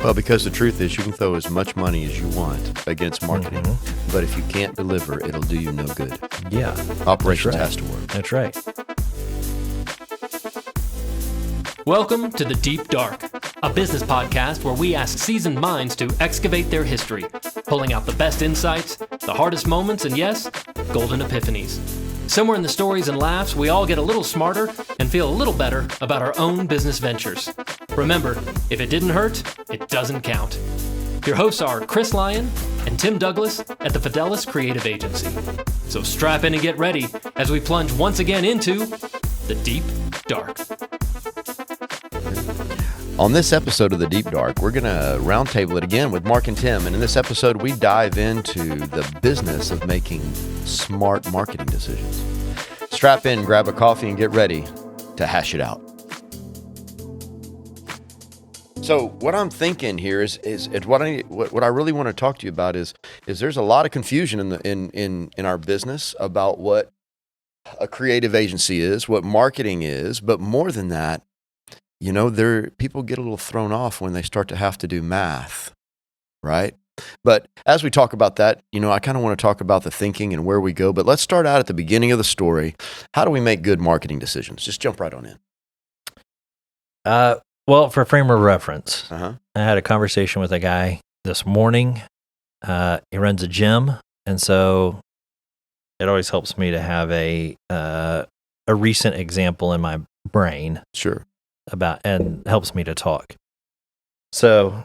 Well, because the truth is, you can throw as much money as you want against marketing, but if you can't deliver, it'll do you no good. Yeah. Operations has to work. That's right. Welcome to The Deep Dark, a business podcast where we ask seasoned minds to excavate their history, pulling out the best insights, the hardest moments, and yes, golden epiphanies. Somewhere in the stories and laughs, we all get a little smarter and feel a little better about our own business ventures. Remember, if it didn't hurt, it doesn't count. Your hosts are Chris Lyon and Tim Douglas at the Fidelis Creative Agency. So strap in and get ready as we plunge once again into The Deep Dark. On this episode of The Deep Dark, we're going to roundtable it again with Mark and Tim. And in this episode, we dive into the business of making smart marketing decisions. Strap in, grab a coffee, and get ready to hash it out. So what I'm thinking here is what I really want to talk to you about is there's a lot of confusion in our business about what a creative agency is, what marketing is, but more than that, you know, people get a little thrown off when they start to have to do math, right? But as we talk about that, you know, I kind of want to talk about the thinking and where we go. But let's start out at the beginning of the story. How do we make good marketing decisions? Just jump right on in. Well, for frame of reference, Uh-huh. I had a conversation with a guy this morning. He runs a gym, and so it always helps me to have a recent example in my brain. Sure. And helps me to talk. So,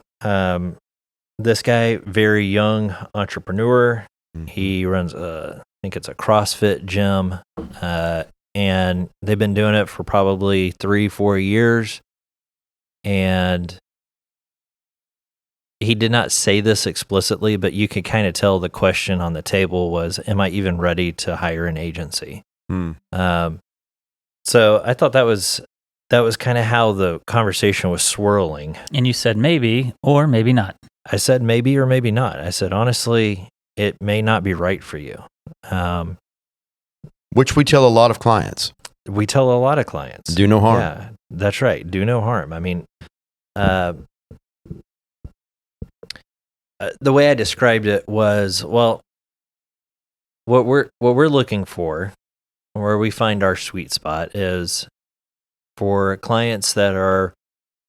this guy, very young entrepreneur, he runs I think it's a CrossFit gym, and they've been doing it for probably 3-4 years. And he did not say this explicitly, but you could kind of tell the question on the table was, am I even ready to hire an agency? So I thought that was kind of how the conversation was swirling. And you said maybe or maybe not. I said maybe or maybe not. I said, honestly, it may not be right for you. Which we tell a lot of clients. We tell a lot of clients. Do no harm. Yeah, that's right. Do no harm. I mean, the way I described it was, well, what we're looking for, where we find our sweet spot is for clients that are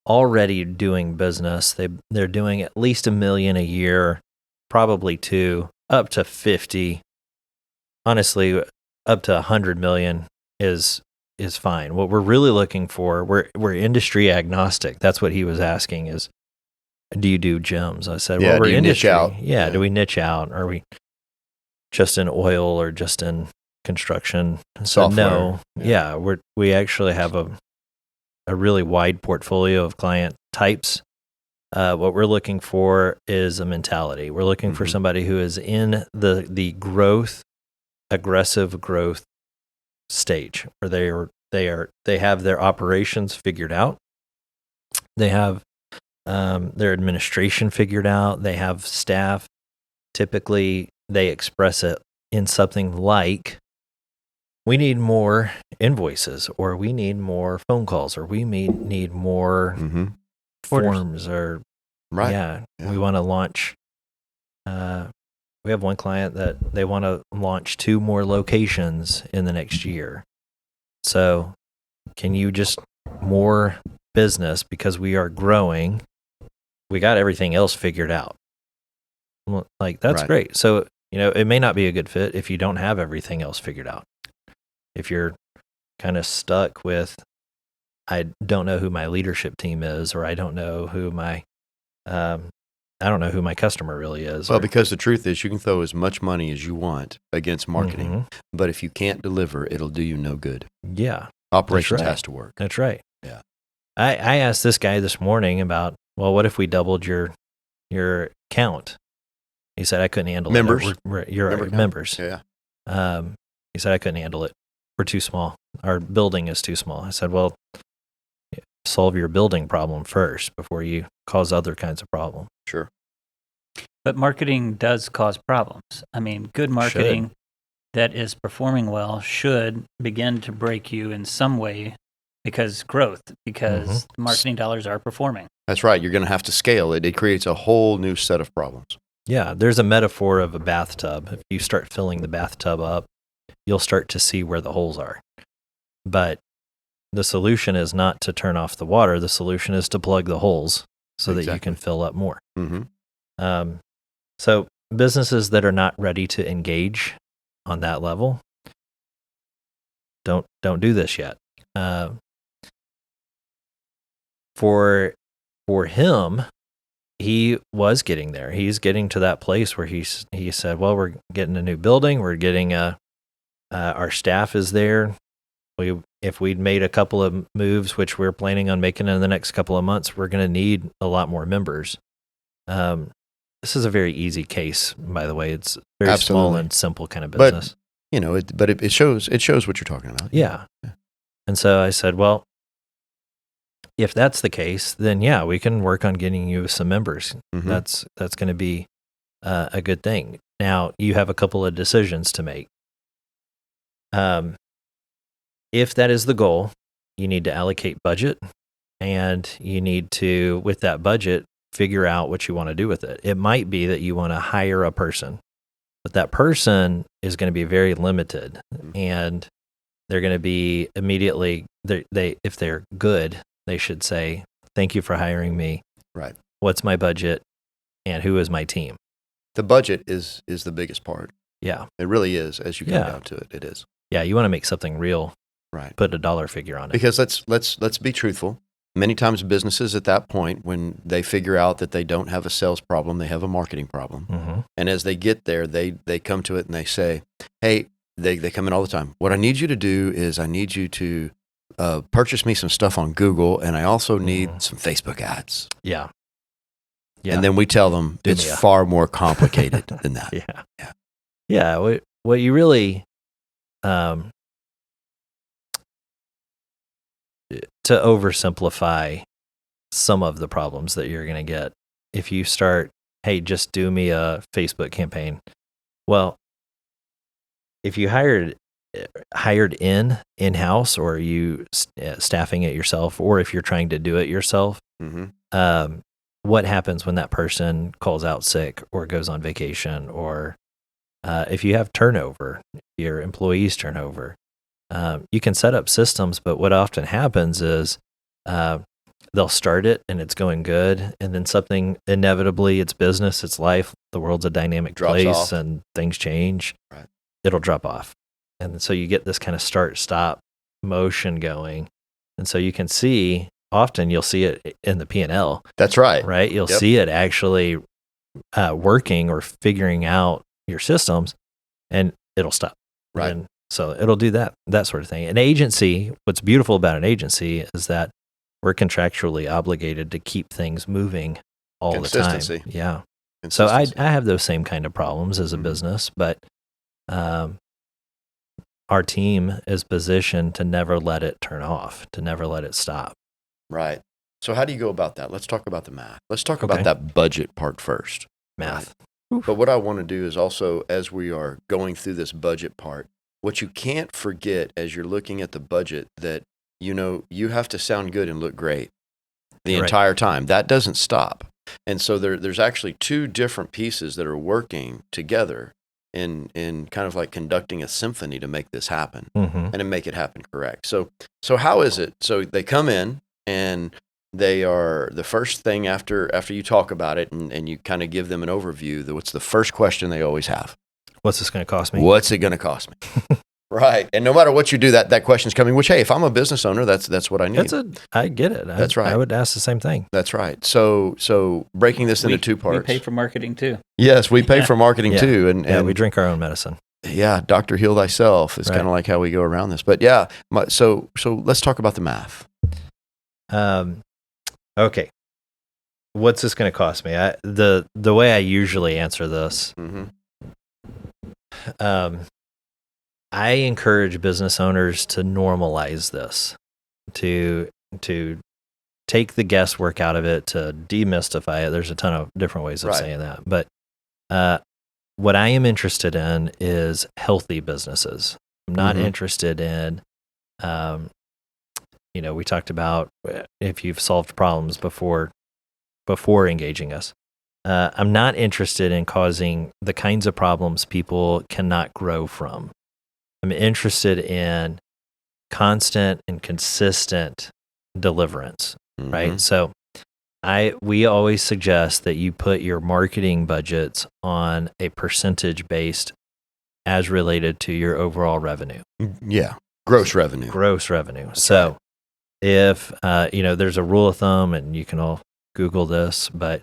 already doing business. They're doing at least $1 million a year, probably $2 million, up to 50. Honestly, up to 100 million is fine. What we're really looking for, we're industry agnostic. That's what he was asking is, do you do gyms? I said, Yeah, well, we're do you niche industry. out? Yeah, Yeah. do we niche out? Are we just in oil or just in construction? I said, Software. no. Yeah, we actually have a really wide portfolio of client types. What we're looking for is a mentality. We're looking for somebody who is in the aggressive growth stage, where they have their operations figured out. They have their administration figured out. They have staff. Typically, they express it in something like, we need more invoices, or we need more phone calls, or we need more forms, or Right. we want to launch. We have one client that they want to launch 2 more locations in the next year. So, can you just more business because we are growing? We got everything else figured out. Well, like, that's Right. great. So, you know, it may not be a good fit if you don't have everything else figured out. If you're kind of stuck with, I don't know who my leadership team is, or I don't know who my customer really is. Well, or, because the truth is, you can throw as much money as you want against marketing, but if you can't deliver, it'll do you no good. yeah, Operations right. has to work. that's right. Yeah. I asked this guy this morning about, well, what if we doubled your count? He said I couldn't handle Members? it. Your Member count? members. Yeah. He said I couldn't handle it. We're too small. Our building is too small. I said, well, solve your building problem first before you cause other kinds of problems. Sure. But marketing does cause problems. I mean, good marketing that is performing well should begin to break you in some way because marketing dollars are performing. That's right. You're going to have to scale it. It creates a whole new set of problems. Yeah, there's a metaphor of a bathtub. If you start filling the bathtub up, you'll start to see where the holes are. But the solution is not to turn off the water. The solution is to plug the holes so that you can fill up more. Mm-hmm. So businesses that are not ready to engage on that level, don't do this yet. For him, he was getting there. He's getting to that place where he said, well, we're getting a new building. We're getting our staff is there. If we'd made a couple of moves, which we're planning on making in the next couple of months, we're going to need a lot more members. This is a very easy case, by the way. It's very small and simple kind of business. But it shows what you're talking about. Yeah. And so I said, well, if that's the case, then yeah, we can work on getting you some members. Mm-hmm. That's going to be a good thing. Now you have a couple of decisions to make. If that is the goal, you need to allocate budget, and you need to, with that budget, figure out what you want to do with it. It might be that you want to hire a person, but that person is going to be very limited, and they're going to be immediately, if they're good, they should say, thank you for hiring me. Right. What's my budget, and who is my team? The budget is the biggest part. Yeah. It really is. As you come down to it, it is. Yeah, you want to make something real. Right. Put a dollar figure on it. Because let's be truthful. Many times businesses at that point, when they figure out that they don't have a sales problem, they have a marketing problem. Mm-hmm. And as they get there, they come to it and they say, hey, they come in all the time. What I need you to do is I need you to purchase me some stuff on Google, and I also need some Facebook ads. Yeah. And then we tell them it's far more complicated than that. Yeah. What you really, to oversimplify some of the problems that you're going to get if you start, hey, just do me a Facebook campaign. Well, if you hired in-house, or you staffing it yourself, or if you're trying to do it yourself, what happens when that person calls out sick or goes on vacation, or if you have turnover, your employees turnover? You can set up systems, but what often happens is they'll start it and it's going good, and then something inevitably, it's business, it's life, the world's a dynamic place, and things change. Right. It'll drop off. And so you get this kind of start-stop motion going. And so you can see, often you'll see it in the P&L. That's right. Right? You'll see it actually working or figuring out your systems, and it'll stop. Right. And so it'll do that sort of thing. An agency, what's beautiful about an agency is that we're contractually obligated to keep things moving all the time. Yeah. So I have those same kind of problems as a business, but our team is positioned to never let it turn off, to never let it stop. Right. So how do you go about that? Let's talk about the math. Let's talk about that budget part first. Math. Right? But what I want to do is also, as we are going through this budget part, what you can't forget as you're looking at the budget, that you have to sound good and look great the entire time. That doesn't stop. And so there's actually two different pieces that are working together in kind of like conducting a symphony to make this happen and to make it happen correct. So how is it? So they come in, and they are the first thing after you talk about it and you kind of give them an overview. What's the first question they always have? What's this going to cost me? What's it going to cost me? Right. And no matter what you do, that question's coming, which, hey, if I'm a business owner, that's what I need. I get it. That's right. I would ask the same thing. That's right. So breaking this into two parts. We pay for marketing too. Yes, we pay for marketing too. And we drink our own medicine. Yeah. Doctor, heal thyself is kind of like how we go around this. But yeah, so let's talk about the math. Okay. What's this going to cost me? The way I usually answer this, I encourage business owners to normalize this, to take the guesswork out of it, to demystify it. There's a ton of different ways of saying that. But what I am interested in is healthy businesses. I'm not interested in we talked about if you've solved problems before engaging us. I'm not interested in causing the kinds of problems people cannot grow from. I'm interested in constant and consistent deliverance, right? So we always suggest that you put your marketing budgets on a percentage based as related to your overall revenue. Yeah. Gross revenue. That's so if, there's a rule of thumb, and you can all Google this, but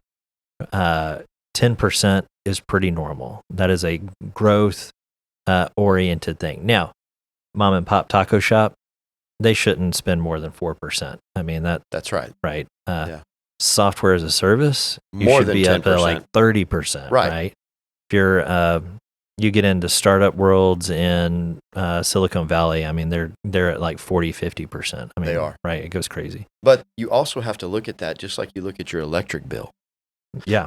10% is pretty normal. That is a growth oriented thing. Now, mom and pop taco shop, they shouldn't spend more than 4%. I mean, that's right. Right. Yeah. Software as a service, you More should than be 10%. up at like 30%. Right. If you're you get into startup worlds in Silicon Valley, I mean, they're at like 40-50%. I mean, They are. Right. It goes crazy. But you also have to look at that just like you look at your electric bill. Yeah.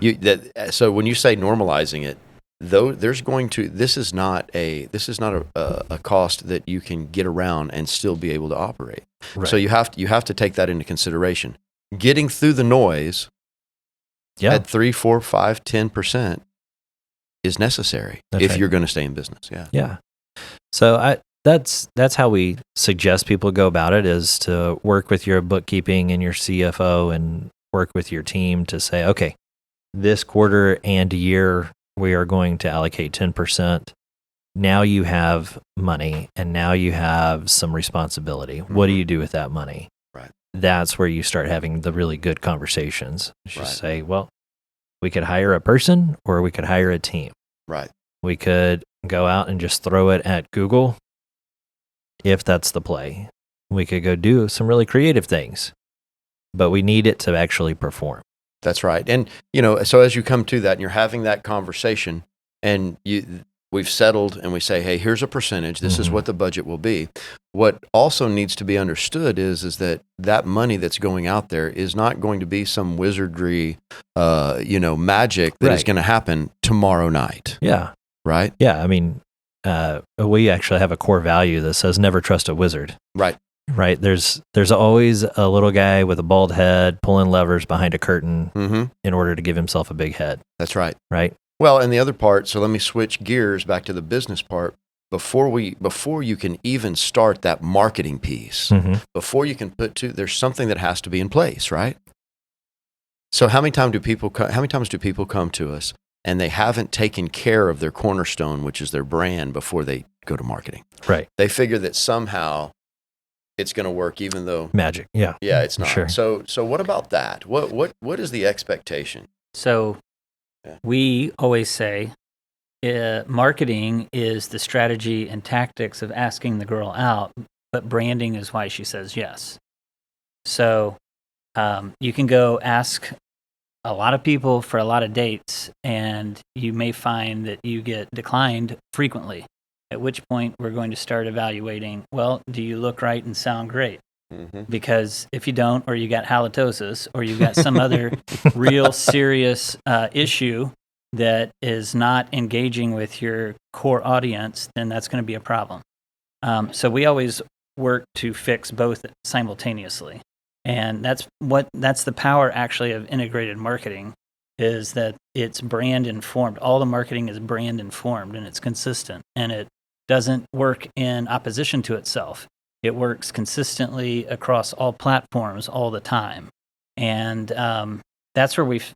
So when you say normalizing it, though, this is not a cost that you can get around and still be able to operate. Right. So you have to take that into consideration. Getting through the noise at 3, 4, 5, 10% is necessary if you're going to stay in business. Yeah. Yeah. So that's how we suggest people go about it, is to work with your bookkeeping and your CFO and work with your team to say, okay, this quarter and year we are going to allocate 10%. Now you have money, and now you have some responsibility. What do you do with that money? Right. That's where you start having the really good conversations. You say, well, we could hire a person, or we could hire a team. Right. We could go out and just throw it at Google, if that's the play. We could go do some really creative things, but we need it to actually perform. That's right. And, so as you come to that and you're having that conversation, and we've settled and we say, hey, here's a percentage. This is what the budget will be. What also needs to be understood is that money that's going out there is not going to be some wizardry, magic that is going to happen tomorrow night. Yeah. Right? Yeah. I mean, we actually have a core value that says never trust a wizard. Right. Right. There's always a little guy with a bald head pulling levers behind a curtain in order to give himself a big head. That's right. Right. Well, and the other part, so let me switch gears back to the business part. Before you can even start that marketing piece, before you can there's something that has to be in place, right? So how many times do people come to us and they haven't taken care of their cornerstone, which is their brand, before they go to marketing? Right. They figure that somehow it's going to work, even though magic. Yeah. Yeah, it's not. Sure. So what about that? What is the expectation? So we always say marketing is the strategy and tactics of asking the girl out, but branding is why she says yes. So you can go ask a lot of people for a lot of dates, and you may find that you get declined frequently, at which point we're going to start evaluating, well, do you look right and sound great? Because if you don't, or you got halitosis, or you've got some other real serious issue that is not engaging with your core audience, then that's going to be a problem. So we always work to fix both simultaneously. And that's the power actually of integrated marketing, is that it's brand informed. All the marketing is brand informed, and it's consistent, and it doesn't work in opposition to itself. It works consistently across all platforms all the time. And that's where we've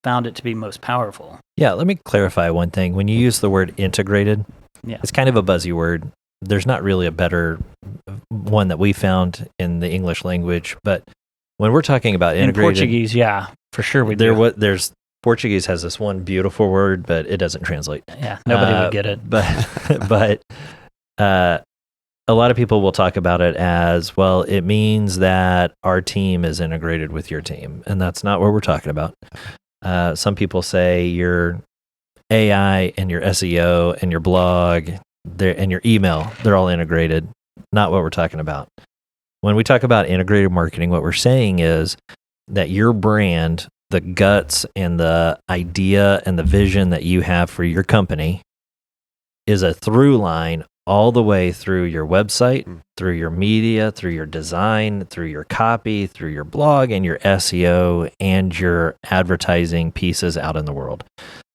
found it to be most powerful. Yeah, let me clarify one thing. When you use the word integrated, it's kind of a buzzy word. There's not really a better one that we found in the English language, but when we're talking about integrated... In Portuguese, yeah, for sure we do. There's Portuguese has this one beautiful word, but it doesn't translate. Yeah, nobody would get it. But a lot of people will talk about it as, well, it means that our team is integrated with your team, and that's not what we're talking about. Some people say your AI and your SEO and your blog and your email, they're all integrated. Not what we're talking about. When we talk about integrated marketing, what we're saying is that your brand, the guts and the idea and the vision that you have for your company, is a through line all the way through your website, through your media, through your design, through your copy, through your blog and your SEO and your advertising pieces out in the world.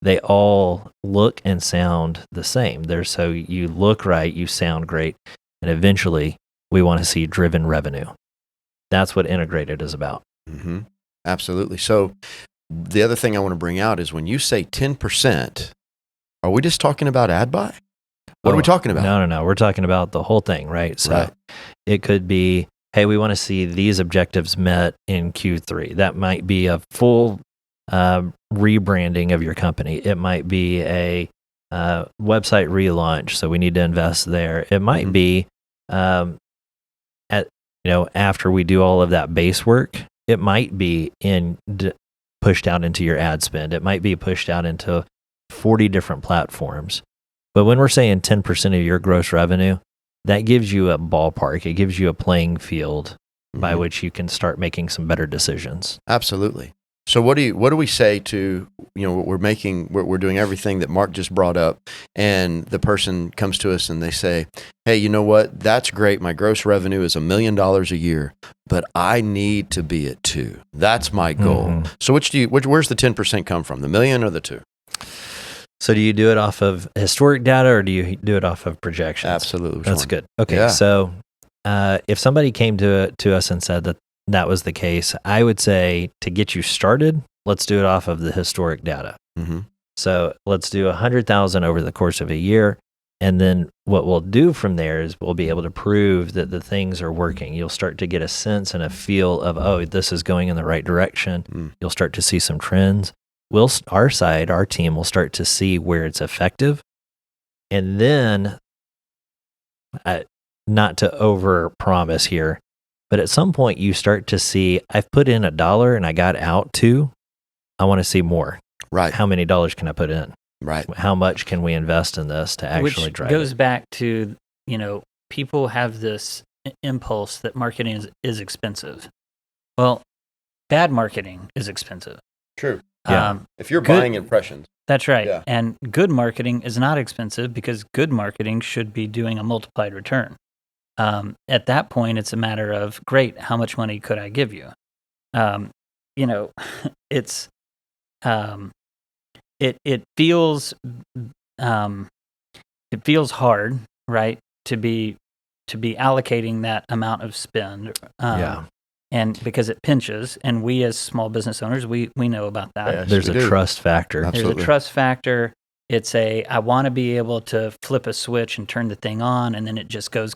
They all look and sound the same. So you look right, you sound great, and eventually we want to see driven revenue. That's what integrated is about. Mm-hmm. Absolutely. So the other thing I want to bring out is when you say 10%, are we just talking about ad buy? What are we talking about? No. We're talking about the whole thing, right? So it could be, hey, we want to see these objectives met in Q3. That might be a full rebranding of your company. It might be a website relaunch, so we need to invest there. It might be after we do all of that base work, it might be pushed out into your ad spend. It might be pushed out into 40 different platforms. But when we're saying 10% of your gross revenue, that gives you a ballpark. It gives you a playing field by which you can start making some better decisions. Absolutely. So what do we say to, we're doing everything that Mark just brought up, and the person comes to us and they say, hey, you know what? That's great. My gross revenue is $1 million a year, but I need to be at 2. That's my goal. So where's the 10% come from? The million or the 2? So do you do it off of historic data or do you do it off of projections? Absolutely. That's good. Okay. So if somebody came to us and said that was the case, I would say to get you started, let's do it off of the historic data. So let's do 100,000 over the course of a year. And then what we'll do from there is we'll be able to prove that the things are working. You'll start to get a sense and a feel of, this is going in the right direction. You'll start to see some trends. Our team will start to see where it's effective. And then, not to over promise here, but at some point you start to see, I've put in $1 and I got out $2. I want to see more. Right. How many dollars can I put in? Right. How much can we invest in this to actually drive it? Which goes back to, people have this impulse that marketing is expensive. Well, bad marketing is expensive. True. Yeah. If you're buying impressions. That's right. Yeah. And good marketing is not expensive because good marketing should be doing a multiplied return. At that point, it's a matter of, great, how much money could I give you? It's it feels hard, right, to be allocating that amount of spend. And because it pinches, and we as small business owners, we know about that. Yes, There's a trust factor. Absolutely. There's a trust factor. It's I want to be able to flip a switch and turn the thing on, and then it just goes.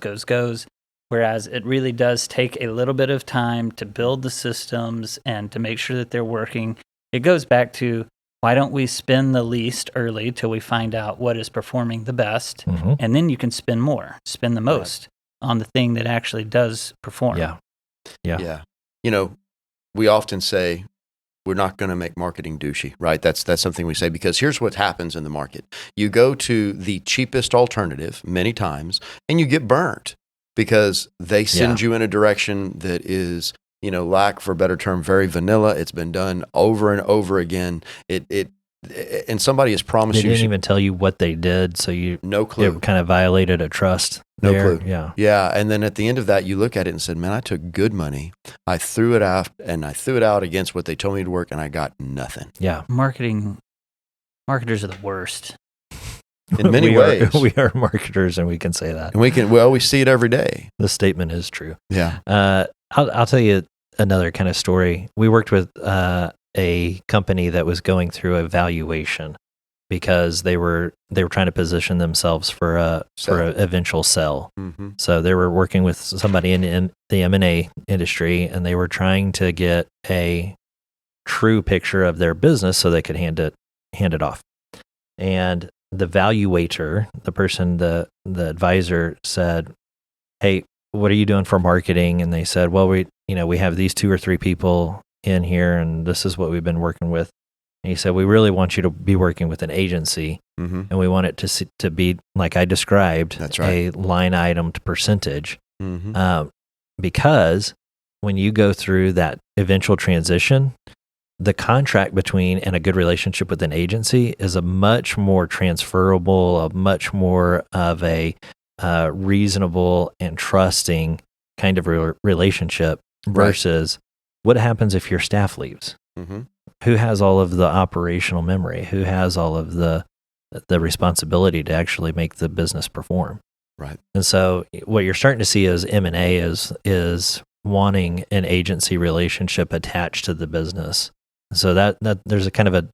Whereas it really does take a little bit of time to build the systems and to make sure that they're working. It goes back to, why don't we spend the least early till we find out what is performing the best, and then you can spend the most on the thing that actually does perform. Yeah. We often say we're not going to make marketing douchey, right? That's something we say because here's what happens in the market. You go to the cheapest alternative many times and you get burnt because they send you in a direction that is, lack for a better term, very vanilla. It's been done over and over again. And somebody has promised they didn't even tell you what they did, so no clue. It kind of violated a trust. No there. clue. Yeah. And then at the end of that, you look at it and said, man, I took good money. I threw it out and I threw it out against what they told me to work and I got nothing. Yeah. Marketers are the worst. In many ways. We are marketers and we can say that. And we see it every day. The statement is true. Yeah. I'll tell you another kind of story. We worked with a company that was going through a valuation because they were trying to position themselves for a eventual sell. So they were working with somebody in the M&A industry, and they were trying to get a true picture of their business so they could hand it off. And the valuator, the person, the advisor said, "Hey, what are you doing for marketing?" And they said, "Well, we have these 2 or 3 people in here, and this is what we've been working with." And he said, "We really want you to be working with an agency, and we want it to be like I described, That's right. a line item to percentage, because when you go through that eventual transition, the contract between and a good relationship with an agency is a much more transferable, a much more of a reasonable and trusting kind of relationship versus what happens if your staff leaves? Mm-hmm. Who has all of the operational memory? Who has all of the responsibility to actually make the business perform? Right. And so what you're starting to see is M&A is wanting an agency relationship attached to the business. So that there's a kind of a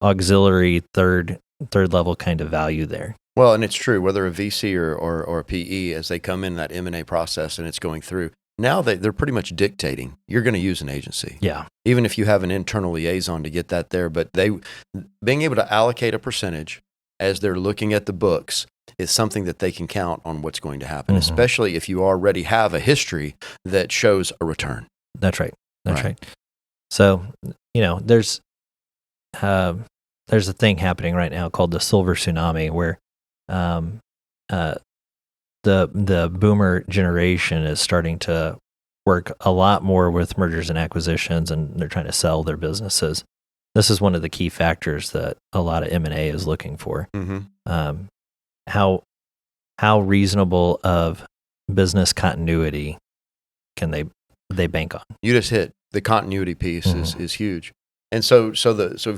auxiliary third level kind of value there. Well, and it's true, whether a VC or a PE, as they come in that M&A process and it's going through, now they're pretty much dictating, you're going to use an agency. Yeah. Even if you have an internal liaison to get that there, but being able to allocate a percentage as they're looking at the books is something that they can count on what's going to happen, especially if you already have a history that shows a return. That's right. That's right. So, there's a thing happening right now called the silver tsunami where the boomer generation is starting to work a lot more with mergers and acquisitions, and they're trying to sell their businesses. This is one of the key factors that a lot of M&A is looking for. Mm-hmm. How reasonable of business continuity can they bank on? You just hit the continuity piece is huge. And so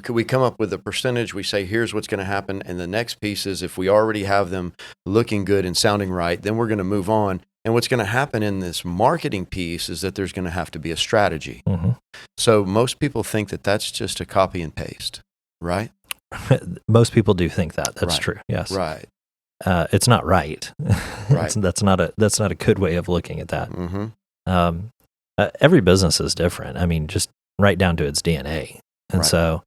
we come up with a percentage, we say, here's what's going to happen. And the next piece is if we already have them looking good and sounding right, then we're going to move on. And what's going to happen in this marketing piece is that there's going to have to be a strategy. Mm-hmm. So most people think that that's just a copy and paste, right? Most people do think that. That's right. true. Yes. Right. It's not right. Right. That's not a good way of looking at that. Mm-hmm. Every business is different. I mean, just right down to its DNA. And right. so,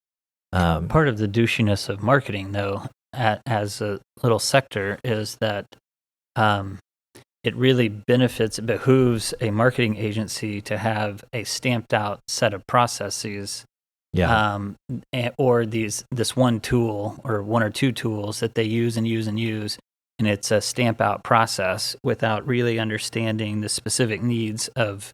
part of the douchiness of marketing, though, as a little sector, is that it really it behooves a marketing agency to have a stamped out set of processes, or this one tool or one or two tools that they use, and it's a stamp out process without really understanding the specific needs of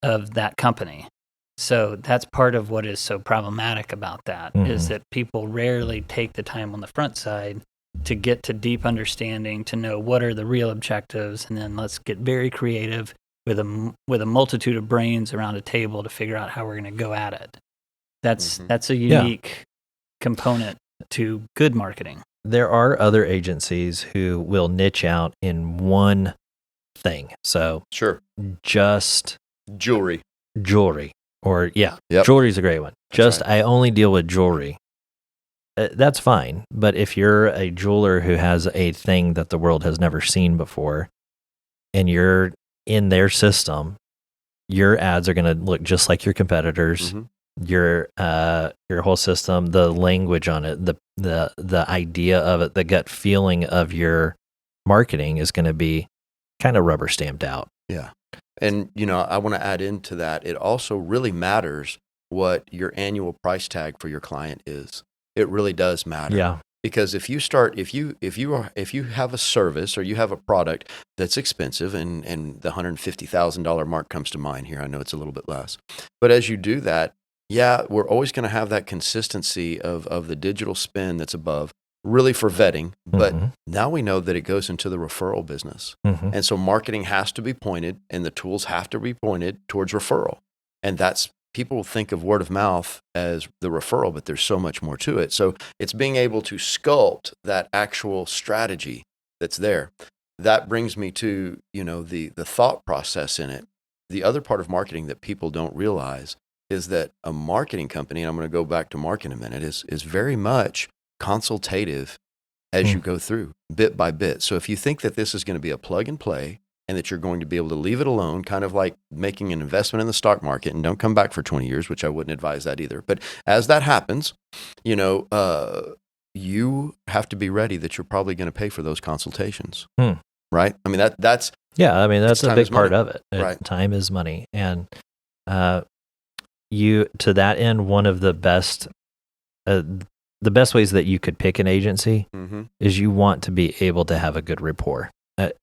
that company. So that's part of what is so problematic about that, is that people rarely take the time on the front side to get to deep understanding, to know what are the real objectives, and then let's get very creative with a multitude of brains around a table to figure out how we're going to go at it. That's a unique component to good marketing. There are other agencies who will niche out in one thing. So sure, just jewelry. Or jewelry's a great one. That's right. I only deal with jewelry. That's fine. But if you're a jeweler who has a thing that the world has never seen before, and you're in their system, your ads are going to look just like your competitors. Mm-hmm. Your whole system, the language on it, the idea of it, the gut feeling of your marketing is going to be kind of rubber stamped out. Yeah. And, I want to add into that. It also really matters what your annual price tag for your client is. It really does matter. Yeah. Because if you have a service or you have a product that's expensive, and the $150,000 mark comes to mind here, I know it's a little bit less. But as you do that, we're always going to have that consistency of the digital spend that's above, really for vetting, but now we know that it goes into the referral business. And so marketing has to be pointed, and the tools have to be pointed towards referral. And people think of word of mouth as the referral, but there's so much more to it. So it's being able to sculpt that actual strategy that's there. That brings me to, the thought process in it. The other part of marketing that people don't realize is that a marketing company, and I'm going to go back to Mark in a minute, is very much consultative as you go through bit by bit. So if you think that this is going to be a plug and play and that you're going to be able to leave it alone, kind of like making an investment in the stock market and don't come back for 20 years, which I wouldn't advise that either. But as that happens, you have to be ready that you're probably going to pay for those consultations. Right? I mean, that's a big part of it. Right. Time is money. And to that end, one of the best ways that you could pick an agency is you want to be able to have a good rapport.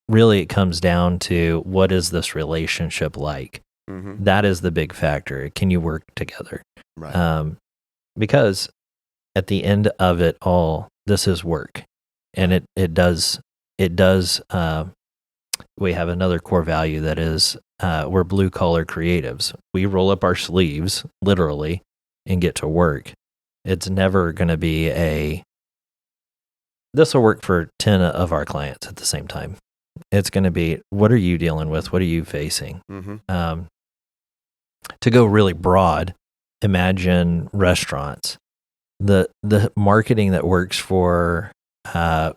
Really, it comes down to what is this relationship like? That is the big factor. Can you work together? Right. Because at the end of it all, this is work, and it does it does. We have another core value that is we're blue collar creatives. We roll up our sleeves literally and get to work. It's never going to be this will work for 10 of our clients at the same time. It's going to be, what are you dealing with? What are you facing? Mm-hmm. To go really broad, imagine restaurants. The marketing that works for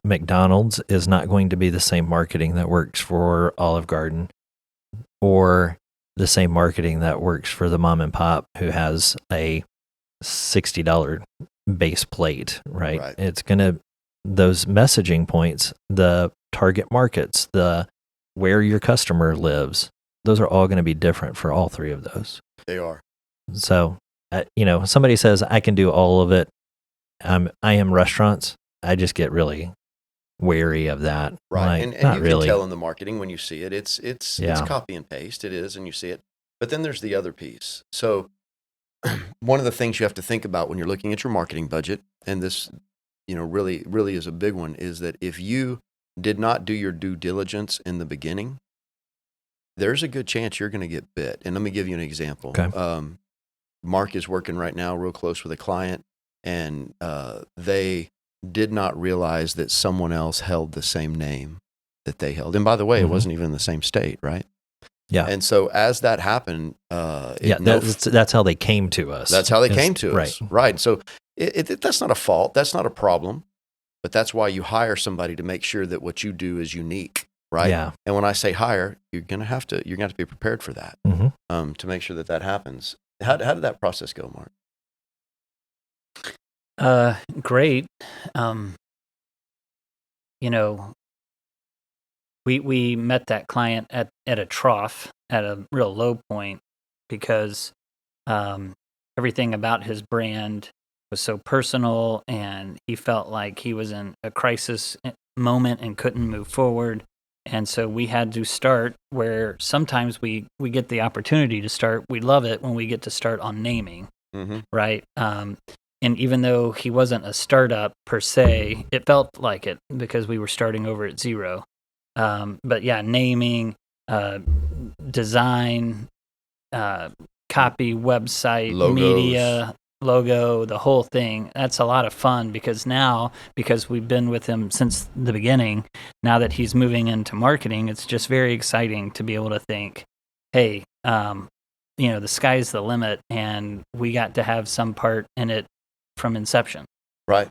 McDonald's is not going to be the same marketing that works for Olive Garden, or the same marketing that works for the mom and pop who has a $60 base plate, right? It's going to, those messaging points, the target markets, the where your customer lives, those are all going to be different for all three of those. They are. So, somebody says I can do all of it. I am restaurants. I just get really wary of that. Right. Like, and not you really. can tell in the marketing when you see it. It's copy and paste. It is, and you see it. But then there's the other piece. So one of the things you have to think about when you're looking at your marketing budget, and this, really, really is a big one, is that if you did not do your due diligence in the beginning, there's a good chance you're going to get bit. And let me give you an example. Okay. Mark is working right now real close with a client, and they did not realize that someone else held the same name that they held. And by the way, it wasn't even in the same state, right? Yeah. And so as that happened, that's how they came to us. That's how they came to us. Right. Right. So that's not a fault. That's not a problem. But that's why you hire somebody to make sure that what you do is unique, right? Yeah. And when I say hire, you're gonna have to be prepared for that, to make sure that happens. How did that process go, Mark? Great. We met that client at a trough, at a real low point, because everything about his brand was so personal, and he felt like he was in a crisis moment and couldn't move forward. And so we had to start where sometimes we get the opportunity to start. We love it when we get to start on naming, right? And even though he wasn't a startup per se, it felt like it because we were starting over at zero. But yeah, naming, design, copy, website, Logos. Media, logo, the whole thing. That's a lot of fun because we've been with him since the beginning, now that he's moving into marketing, it's just very exciting to be able to think, hey, the sky's the limit, and we got to have some part in it from inception. Right.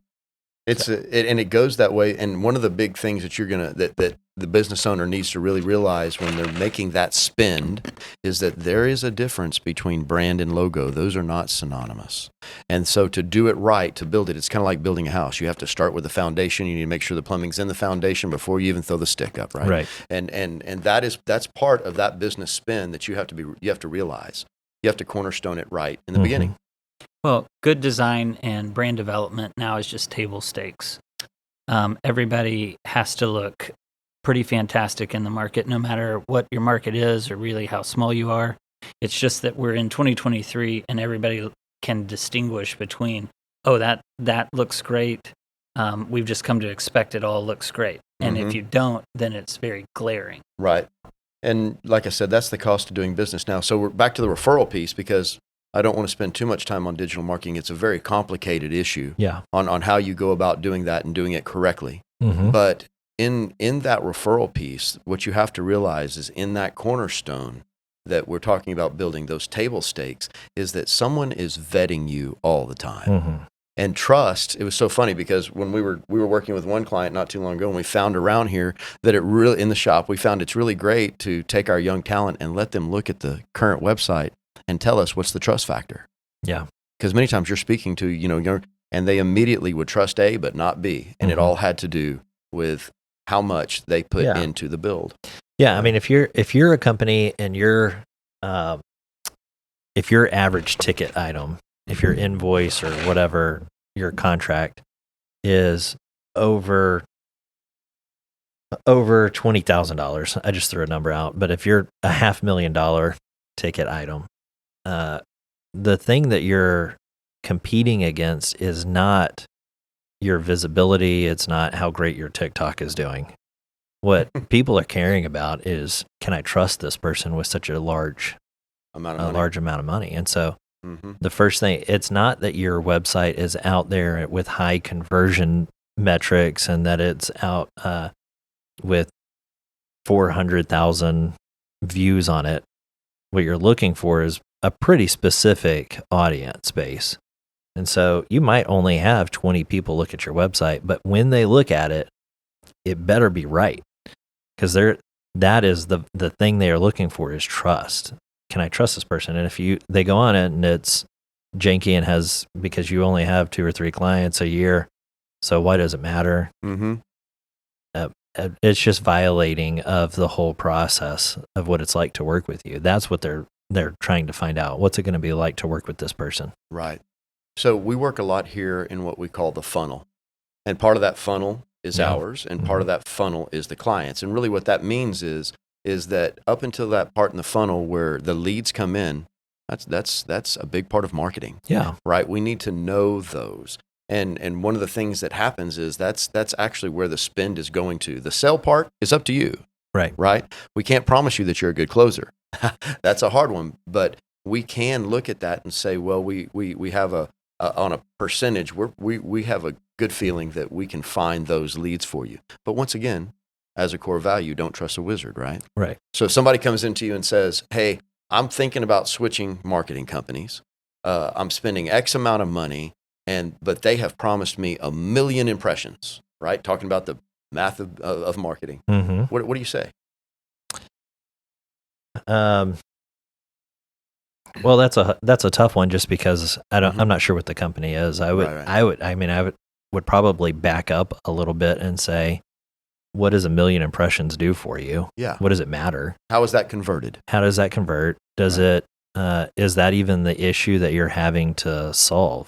And it goes that way. And one of the big things that the business owner needs to really realize when they're making that spend is that there is a difference between brand and logo. Those are not synonymous. And so to do it right, to build it, it's kind of like building a house. You have to start with the foundation. You need to make sure the plumbing's in the foundation before you even throw the stick up, right? Right. And that's part of that business spend that you have to realize. You have to cornerstone it right in the beginning. Well, good design and brand development now is just table stakes. Everybody has to look pretty fantastic in the market, no matter what your market is or really how small you are. It's just that we're in 2023 and everybody can distinguish between, that looks great. We've just come to expect it all looks great. And if you don't, then it's very glaring. Right. And like I said, that's the cost of doing business now. So we're back to the referral piece, because I don't want to spend too much time on digital marketing. It's a very complicated issue on how you go about doing that and doing it correctly. But in that referral piece, what you have to realize is in that cornerstone that we're talking about building, those table stakes, is that someone is vetting you all the time. And trust, it was so funny because when we were working with one client not too long ago, and we found around here that in the shop, we found it's really great to take our young talent and let them look at the current website and tell us what's the trust factor. Yeah. Because many times you're speaking to, and they immediately would trust A, but not B. And it all had to do with how much they put into the build. Yeah. I mean, if you're a company and if your average ticket item, if your invoice or whatever your contract is over $20,000, I just threw a number out, but if you're a $500,000 ticket item, the thing that you're competing against is not your visibility. It's not how great your TikTok is doing. What people are caring about is, can I trust this person with such a large amount of money. large amount of money? And so Mm-hmm. the first thing, it's not that your website is out there with high conversion metrics and that it's out with 400,000 views on it. What you're looking for is a pretty specific audience base. And so you might only have 20 people look at your website, but when they look at it, it better be right. Because that is the thing they are looking for is trust. Can I trust this person? And if they go on it and it's janky and has, because you only have 2 or 3 clients a year, so why does it matter? Mm-hmm. It's just violating of the whole process of what it's like to work with you. That's what they're trying to find out. What's it going to be like to work with this person? Right. So we work a lot here in what we call the funnel. And part of that funnel is ours, and part of that funnel is the clients. And really what that means is that up until that part in the funnel where the leads come in, that's a big part of marketing. Yeah. Right? We need to know those. And one of the things that happens is that's actually where the spend is going to. The sell part is up to you. Right. Right? We can't promise you that you're a good closer. That's a hard one, but we can look at that and say, well, we have on a percentage, we have a good feeling that we can find those leads for you. But once again, as a core value, don't trust a wizard, right? Right. So if somebody comes into you and says, hey, I'm thinking about switching marketing companies. I'm spending X amount of money, but they have promised me 1 million impressions, right? Talking about the math of marketing. Mm-hmm. What do you say? Well, that's a tough one just because Mm-hmm. I'm not sure what the company is. I would probably back up a little bit and say, what does 1 million impressions do for you? Yeah. What does it matter? How is that converted? How does that convert? Does it is that even the issue that you're having to solve?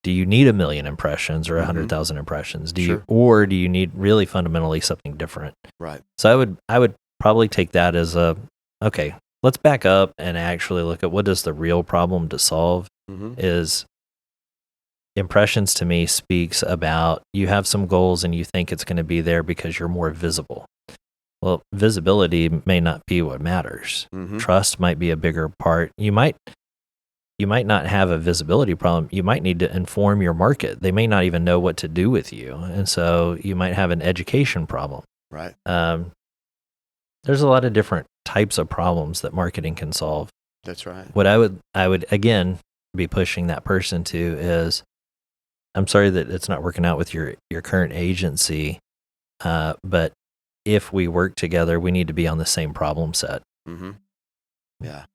Do you need 1 million impressions or 100,000 impressions? Do you need really fundamentally something different? Right. So I would probably take that as okay, let's back up and actually look at what is the real problem to solve. Mm-hmm. Is impressions to me speaks about you have some goals and you think it's going to be there because you're more visible. Well, visibility may not be what matters. Mm-hmm. Trust might be a bigger part. You might not have a visibility problem. You might need to inform your market. They may not even know what to do with you. And so you might have an education problem. Right. There's a lot of different types of problems that marketing can solve. That's right. What I would again be pushing that person to is, I'm sorry that it's not working out with your current agency, but if we work together, we need to be on the same problem set. Mm-hmm. Yeah.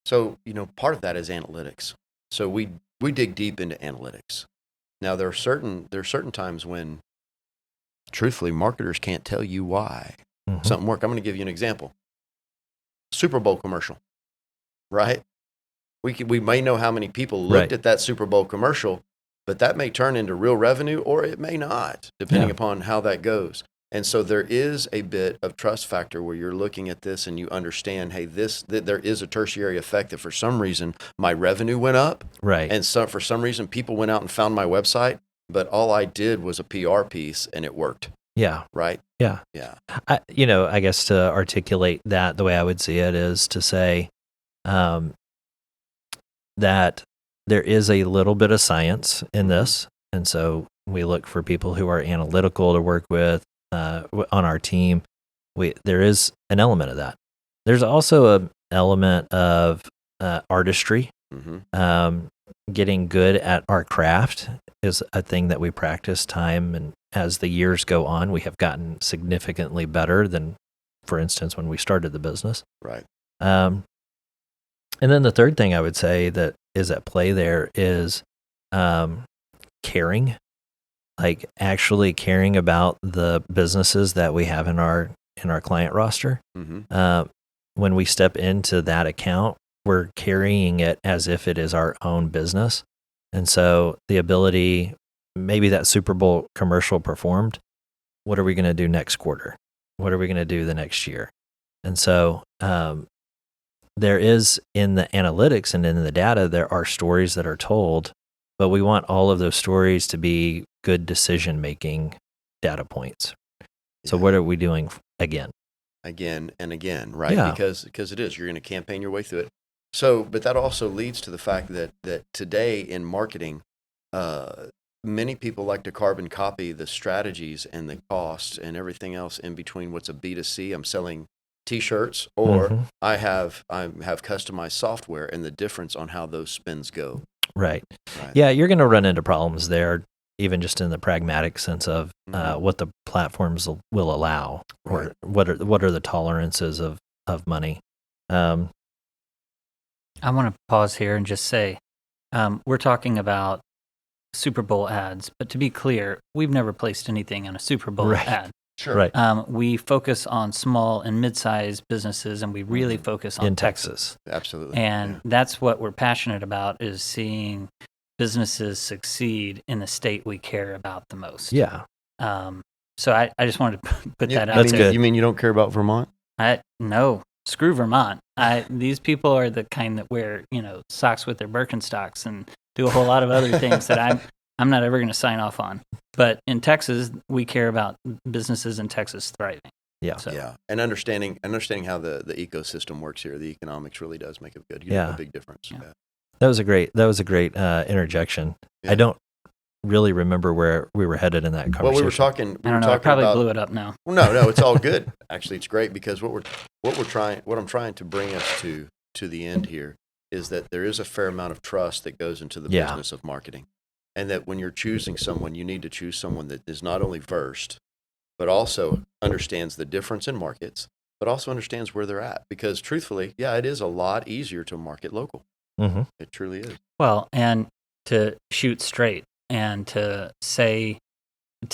So, part of that is analytics. So we dig deep into analytics. Now there are certain times when, truthfully, marketers can't tell you why something worked. I'm going to give you an example. Super Bowl commercial, right? We may know how many people looked at that Super Bowl commercial, but that may turn into real revenue or it may not, depending upon how that goes. And so there is a bit of trust factor where you're looking at this and you understand, hey, there is a tertiary effect that for some reason my revenue went up. Right. And so for some reason people went out and found my website, but all I did was a PR piece and it worked. Yeah. Right? Yeah. Yeah. I guess to articulate that the way I would see it is to say that there is a little bit of science in this. And so we look for people who are analytical to work with on our team. There is an element of that. There's also an element of artistry. Mm-hmm. Getting good at our craft is a thing that we practice time, and as the years go on, we have gotten significantly better than, for instance, when we started the business. Right. And then the third thing I would say that is at play there is caring, like actually caring about the businesses that we have in our client roster. Mm-hmm. When we step into that account, we're carrying it as if it is our own business. And so the ability, maybe that Super Bowl commercial performed, what are we going to do next quarter? What are we going to do the next year? And so there is, in the analytics and in the data, there are stories that are told, but we want all of those stories to be good decision-making data points. So what are we doing again? Again and again, right? Yeah. Because it is. You're going to campaign your way through it. So, but that also leads to the fact that today in marketing, many people like to carbon copy the strategies and the costs and everything else in between. What's a B2C? I'm selling T-shirts, or I have customized software, and the difference on how those spends go. Right. Yeah, you're going to run into problems there, even just in the pragmatic sense of what the platforms will allow, or what are the tolerances of money. I want to pause here and just say, we're talking about Super Bowl ads, but to be clear, we've never placed anything on a Super Bowl ad. Sure. Right. We focus on small and mid-sized businesses, and we really focus on in Texas. Absolutely. And that's what we're passionate about, is seeing businesses succeed in the state we care about the most. Yeah. So I just wanted to put that out That's there. good. You mean you don't care about Vermont? No, screw Vermont. These people are the kind that wear, socks with their Birkenstocks and do a whole lot of other things that I'm not ever going to sign off on. But in Texas, we care about businesses in Texas thriving. Yeah. So. Yeah. And understanding how the ecosystem works here, the economics really does make a big difference. Yeah. That was a great interjection. Yeah. I don't really remember where we were headed in that conversation. Well, we were talking. I don't know. I probably blew it up now. Well, no, it's all good. Actually, it's great, because what I'm trying to bring us to the end here is that there is a fair amount of trust that goes into the business of marketing, and that when you're choosing someone, you need to choose someone that is not only versed, but also understands the difference in markets, but also understands where they're at. Because truthfully, it is a lot easier to market local. Mm-hmm. It truly is. Well, and to shoot straight, and to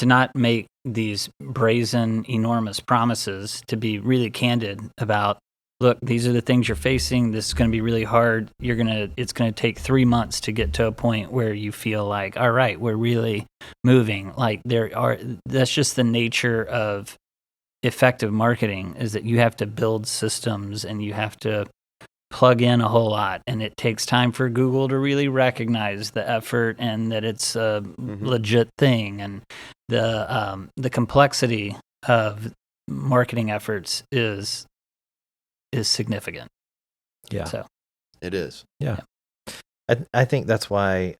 not make these brazen, enormous promises, to be really candid about, look, these are the things you're facing. This is going to be really hard. It's going to take 3 months to get to a point where you feel like, all right, we're really moving. Like that's just the nature of effective marketing, is that you have to build systems and you have to plug in a whole lot, and it takes time for Google to really recognize the effort and that it's a legit thing. And the complexity of marketing efforts is significant. Yeah. So it is. Yeah. I think that's why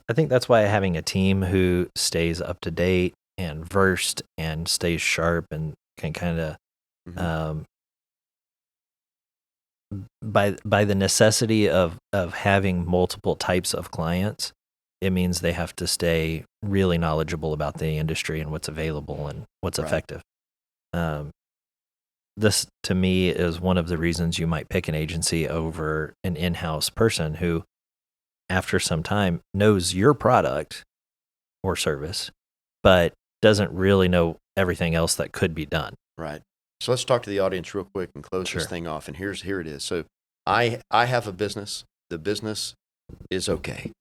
having a team who stays up to date and versed and stays sharp and can kind of by the necessity of having multiple types of clients, it means they have to stay really knowledgeable about the industry and what's available and what's effective. This, to me, is one of the reasons you might pick an agency over an in-house person who, after some time, knows your product or service, but doesn't really know everything else that could be done. Right. So let's talk to the audience real quick and close this thing off. And here it is. So I have a business. The business is okay,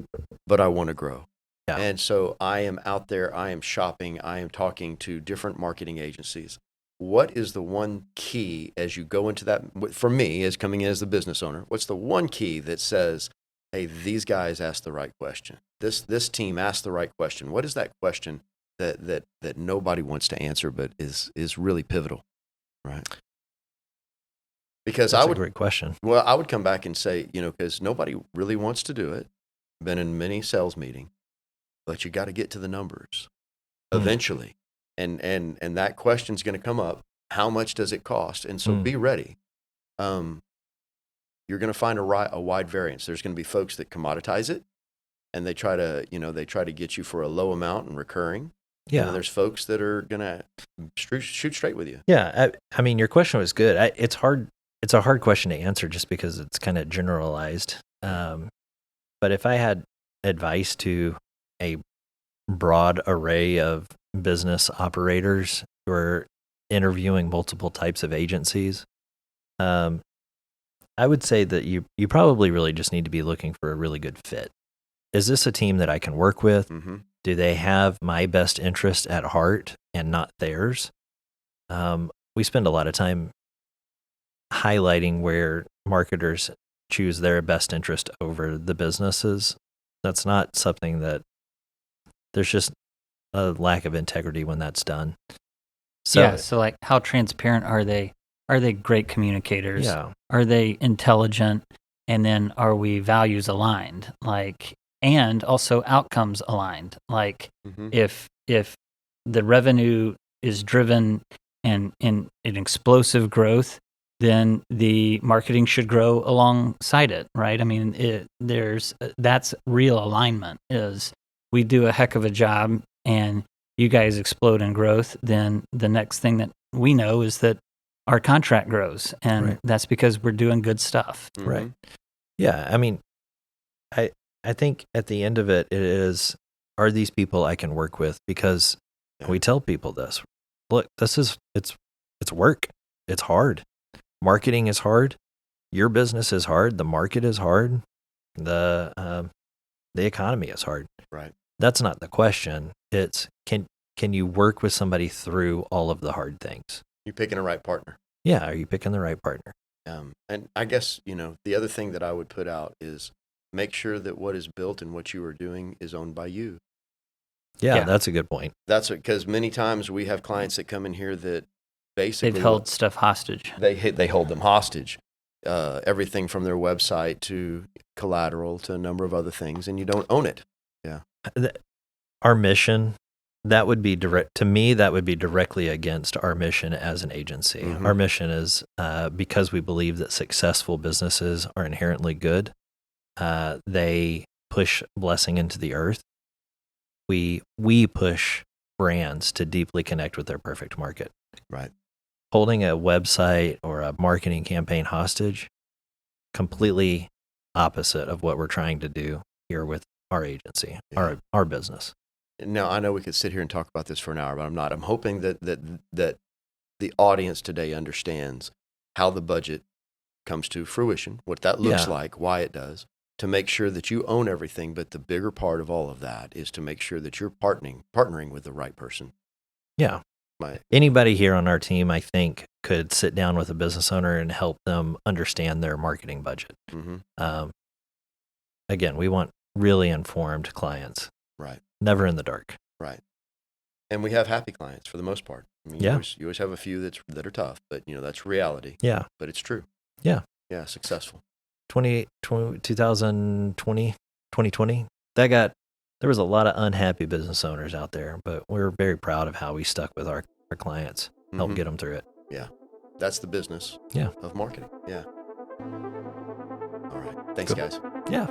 but I want to grow. Yeah. And so I am out there. I am shopping. I am talking to different marketing agencies. What is the one key as you go into that? For me, as coming in as the business owner, what's the one key that says, hey, these guys asked the right question. This team asked the right question. What is that question that nobody wants to answer, but is really pivotal? Right. Because That's a great question. Well, I would come back and say, because nobody really wants to do it. Been in many sales meetings, but you got to get to the numbers eventually. And that question's going to come up. How much does it cost? And so be ready. You're going to find a wide variance. There's going to be folks that commoditize it, and they try to get you for a low amount and recurring. Yeah. There's folks that are going to shoot straight with you. Yeah. I mean, your question was good. It's hard. It's a hard question to answer just because it's kind of generalized. But if I had advice to a broad array of business operators who are interviewing multiple types of agencies, I would say that you probably really just need to be looking for a really good fit. Is this a team that I can work with? Mm-hmm. Do they have my best interest at heart and not theirs? We spend a lot of time highlighting where marketers choose their best interest over the businesses. That's not something that there's just a lack of integrity when that's done. So, yeah. So like, how transparent are they? Are they great communicators? yeah, Are they intelligent? And then are we values aligned? Like, and also outcomes aligned. Like, Mhm. if the revenue is driven and in an explosive growth, then the marketing should grow alongside it, right? I mean, that's real alignment. Is we do a heck of a job and you guys explode in growth, then the next thing that we know is that our contract grows, and Right. that's because we're doing good stuff. right. Yeah, I mean, I think at the end of it, it is, are these people I can work with? Because Yeah. we tell people this. Look, it's work. It's hard. Marketing is hard. Your business is hard. The market is hard. The economy is hard. Right. That's not the question. It's can you work with somebody through all of the hard things? You're picking a right partner. Yeah, are you picking the right partner? And I guess, the other thing that I would put out is make sure that what is built and what you are doing is owned by you. Yeah, Yeah. that's a good point. That's because many times we have clients that come in here that basically They've held stuff hostage. they hold them hostage. Everything from their website to collateral to a number of other things, and you don't own it. Our mission, that would be direct to me. That would be directly against our mission as an agency. Mhm. Our mission is because we believe that successful businesses are inherently good. They push blessing into the earth. We push brands to deeply connect with their perfect market. Right. Holding a website or a marketing campaign hostage, completely opposite of what we're trying to do here with our agency, Yeah. our business. Now, I know we could sit here and talk about this for an hour, but I'm not. I'm hoping that the audience today understands how the budget comes to fruition, what that looks Yeah. like, why it does, to make sure that you own everything. But the bigger part of all of that is to make sure that you're partnering with the right person. Yeah. Anybody here on our team, I think, could sit down with a business owner and help them understand their marketing budget. Mm-hmm. Again, we want really informed clients, Right. never in the dark. Right. And we have happy clients for the most part. I mean, Yeah. you always have a few that are tough, but that's reality. Yeah. But it's true. Yeah. Yeah. Successful. 2020, there was a lot of unhappy business owners out there, but we're very proud of how we stuck with our clients, help Mhm. get them through it. That's the business Yeah. of marketing. Yeah. All right. Thanks, Good. guys. Yeah.